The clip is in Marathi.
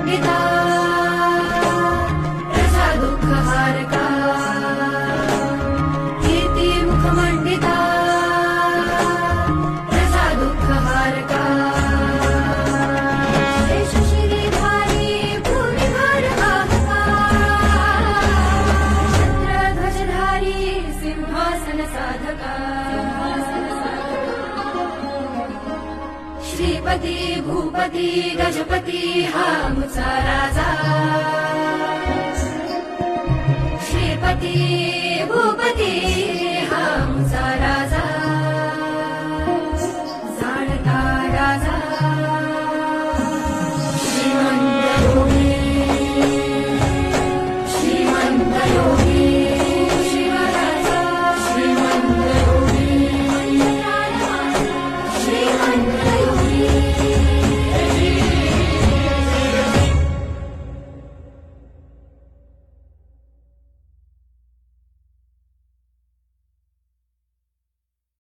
मुखमंडिता प्रजा दुःखहारका कीर्ती मुखमंडिता प्रजा दुःखहारका शेषशिरीधारी भूमिभार आहता छत्रध्वजधारी सिंहासन साधका श्रीपती भूपती गजपती हा मुचा राजा श्रीपती भूपती